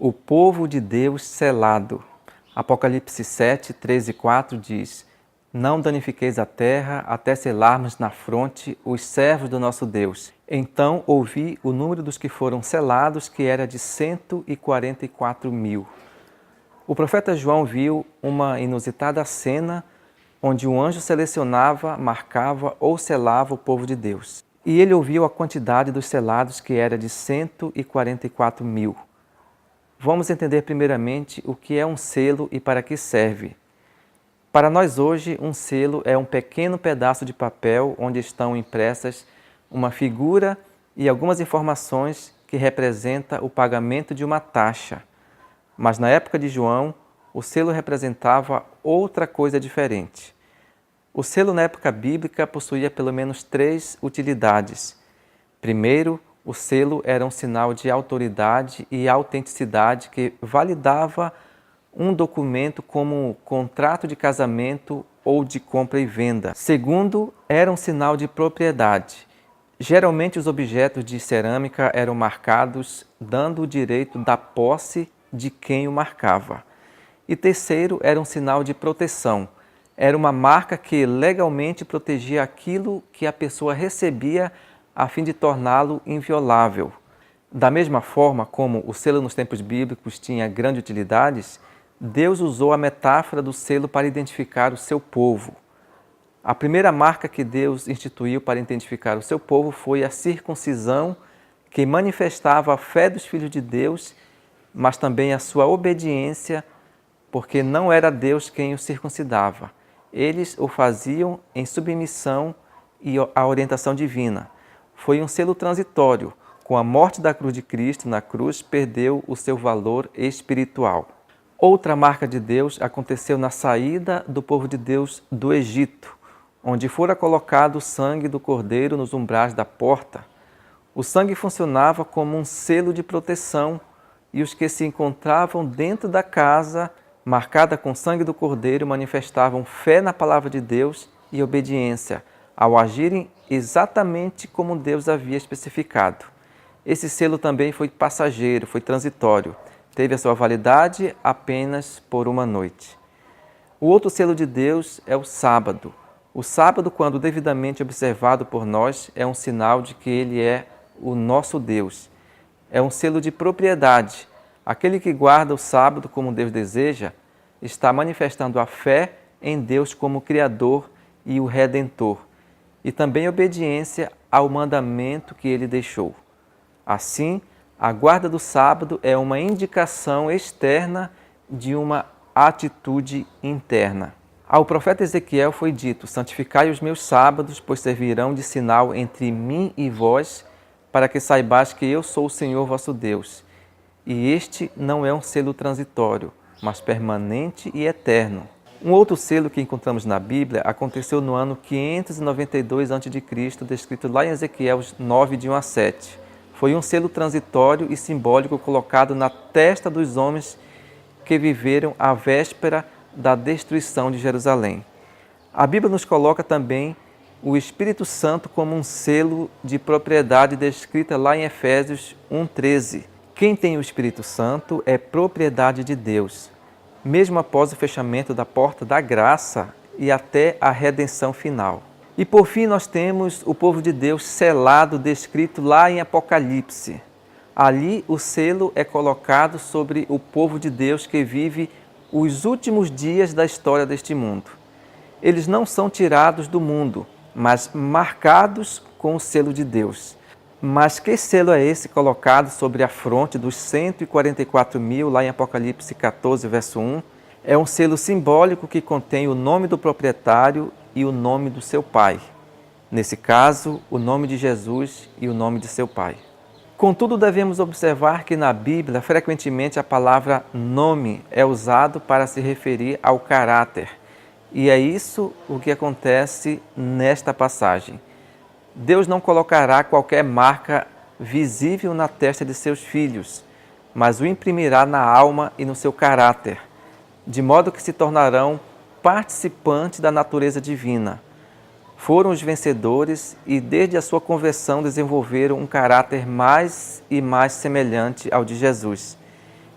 O povo de Deus selado. Apocalipse 7, 13 e 4 diz: Não danifiqueis a terra até selarmos na fronte os servos do nosso Deus. Então ouvi o número dos que foram selados, que era de 144.000. O profeta João viu uma inusitada cena onde um anjo selecionava, marcava ou selava o povo de Deus. E ele ouviu a quantidade dos selados, que era de 144.000. Vamos entender primeiramente o que é um selo e para que serve. Para nós hoje, um selo é um pequeno pedaço de papel onde estão impressas uma figura e algumas informações que representa o pagamento de uma taxa. Mas na época de João, o selo representava outra coisa diferente. O selo na época bíblica possuía pelo menos 3 utilidades. Primeiro, o selo era um sinal de autoridade e autenticidade que validava um documento como contrato de casamento ou de compra e venda. Segundo, era um sinal de propriedade. Geralmente os objetos de cerâmica eram marcados, dando o direito da posse de quem o marcava. E terceiro, era um sinal de proteção. Era uma marca que legalmente protegia aquilo que a pessoa recebia a fim de torná-lo inviolável. Da mesma forma como o selo nos tempos bíblicos tinha grandes utilidades, Deus usou a metáfora do selo para identificar o seu povo. A primeira marca que Deus instituiu para identificar o seu povo foi a circuncisão, que manifestava a fé dos filhos de Deus, mas também a sua obediência, porque não era Deus quem o circuncidava. Eles o faziam em submissão e à orientação divina. Foi um selo transitório. Com a morte da cruz de Cristo na cruz, perdeu o seu valor espiritual. Outra marca de Deus aconteceu na saída do povo de Deus do Egito, onde fora colocado o sangue do cordeiro nos umbrais da porta. O sangue funcionava como um selo de proteção e os que se encontravam dentro da casa, marcada com o sangue do cordeiro, manifestavam fé na palavra de Deus e obediência, ao agirem exatamente como Deus havia especificado. Esse selo também foi passageiro, foi transitório. Teve a sua validade apenas por uma noite. O outro selo de Deus é o sábado. O sábado, quando devidamente observado por nós, é um sinal de que Ele é o nosso Deus. É um selo de propriedade. Aquele que guarda o sábado como Deus deseja, está manifestando a fé em Deus como Criador e o Redentor, e também obediência ao mandamento que Ele deixou. Assim, a guarda do sábado é uma indicação externa de uma atitude interna. Ao profeta Ezequiel foi dito: santificai os meus sábados, pois servirão de sinal entre mim e vós, para que saibais que eu sou o Senhor vosso Deus. E este não é um selo transitório, mas permanente e eterno. Um outro selo que encontramos na Bíblia aconteceu no ano 592 a.C., descrito lá em Ezequiel 9, de 1 a 7. Foi um selo transitório e simbólico colocado na testa dos homens que viveram a véspera da destruição de Jerusalém. A Bíblia nos coloca também o Espírito Santo como um selo de propriedade descrita lá em Efésios 1,13. Quem tem o Espírito Santo é propriedade de Deus, mesmo após o fechamento da porta da graça e até a redenção final. E por fim nós temos o povo de Deus selado, descrito lá em Apocalipse. Ali o selo é colocado sobre o povo de Deus que vive os últimos dias da história deste mundo. Eles não são tirados do mundo, mas marcados com o selo de Deus. Mas que selo é esse colocado sobre a fronte dos 144.000, lá em Apocalipse 14, verso 1? É um selo simbólico que contém o nome do proprietário e o nome do seu pai. Nesse caso, o nome de Jesus e o nome de seu pai. Contudo, devemos observar que na Bíblia, frequentemente a palavra nome é usado para se referir ao caráter. E é isso o que acontece nesta passagem. Deus não colocará qualquer marca visível na testa de seus filhos, mas o imprimirá na alma e no seu caráter, de modo que se tornarão participantes da natureza divina. Foram os vencedores e, desde a sua conversão, desenvolveram um caráter mais e mais semelhante ao de Jesus.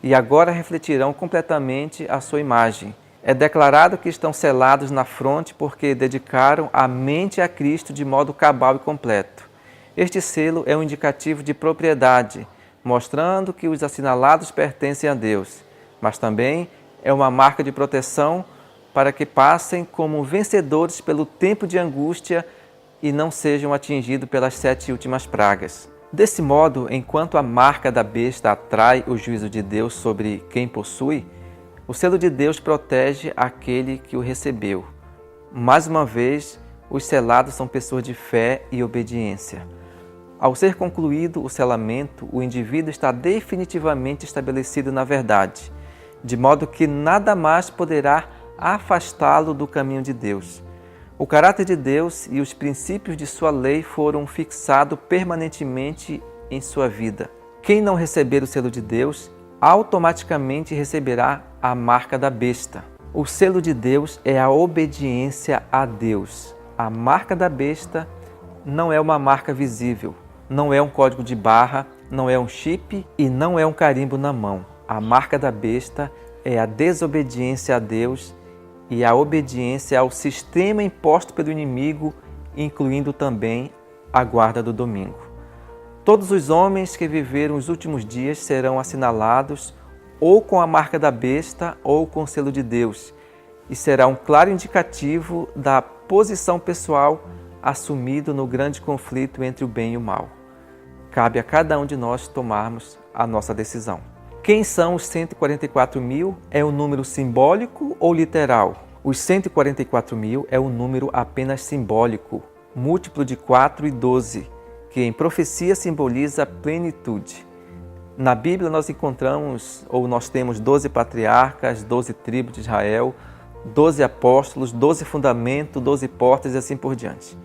e agora refletirão completamente a sua imagem. É declarado que estão selados na fronte porque dedicaram a mente a Cristo de modo cabal e completo. Este selo é um indicativo de propriedade, mostrando que os assinalados pertencem a Deus, mas também é uma marca de proteção para que passem como vencedores pelo tempo de angústia e não sejam atingidos pelas 7 últimas pragas. Desse modo, enquanto a marca da besta atrai o juízo de Deus sobre quem possui, o selo de Deus protege aquele que o recebeu. Mais uma vez, os selados são pessoas de fé e obediência. Ao ser concluído o selamento, o indivíduo está definitivamente estabelecido na verdade, de modo que nada mais poderá afastá-lo do caminho de Deus. O caráter de Deus e os princípios de sua lei foram fixados permanentemente em sua vida. Quem não receber o selo de Deus, automaticamente receberá a marca da besta. O selo de Deus é a obediência a Deus. A marca da besta não é uma marca visível, não é um código de barra, não é um chip e não é um carimbo na mão. A marca da besta é a desobediência a Deus e a obediência ao sistema imposto pelo inimigo, incluindo também a guarda do domingo. Todos os homens que viveram os últimos dias serão assinalados ou com a marca da besta ou com o selo de Deus, e será um claro indicativo da posição pessoal assumida no grande conflito entre o bem e o mal. Cabe a cada um de nós tomarmos a nossa decisão. Quem são os 144 mil? É um número simbólico ou literal? Os 144 mil é um número apenas simbólico, múltiplo de 4 e 12, que em profecia simboliza plenitude. Na Bíblia nós temos 12 patriarcas, 12 tribos de Israel, 12 apóstolos, 12 fundamentos, 12 portas e assim por diante.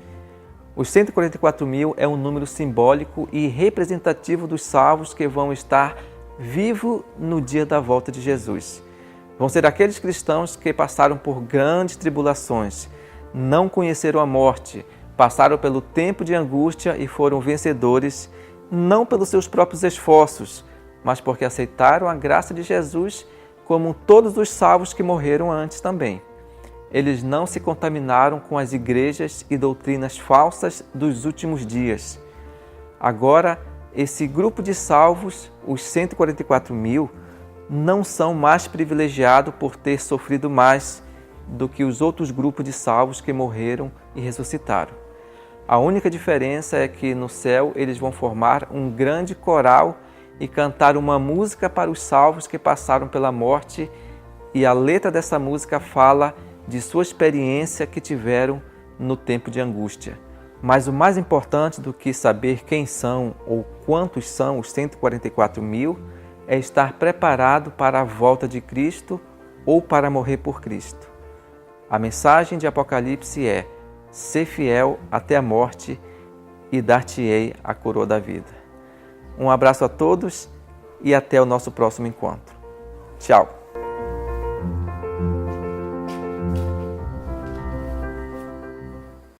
Os 144 mil é um número simbólico e representativo dos salvos que vão estar vivos no dia da volta de Jesus. Vão ser aqueles cristãos que passaram por grandes tribulações, não conheceram a morte, passaram pelo tempo de angústia e foram vencedores, não pelos seus próprios esforços, mas porque aceitaram a graça de Jesus, como todos os salvos que morreram antes também. Eles não se contaminaram com as igrejas e doutrinas falsas dos últimos dias. Agora, esse grupo de salvos, os 144 mil, não são mais privilegiados por ter sofrido mais do que os outros grupos de salvos que morreram e ressuscitaram. A única diferença é que no céu eles vão formar um grande coral e cantar uma música para os salvos que passaram pela morte, e a letra dessa música fala de sua experiência que tiveram no tempo de angústia. Mas o mais importante do que saber quem são ou quantos são os 144 mil é estar preparado para a volta de Cristo ou para morrer por Cristo. A mensagem de Apocalipse é: ser fiel até a morte e dar-te-ei a coroa da vida. Um abraço a todos e até o nosso próximo encontro. Tchau!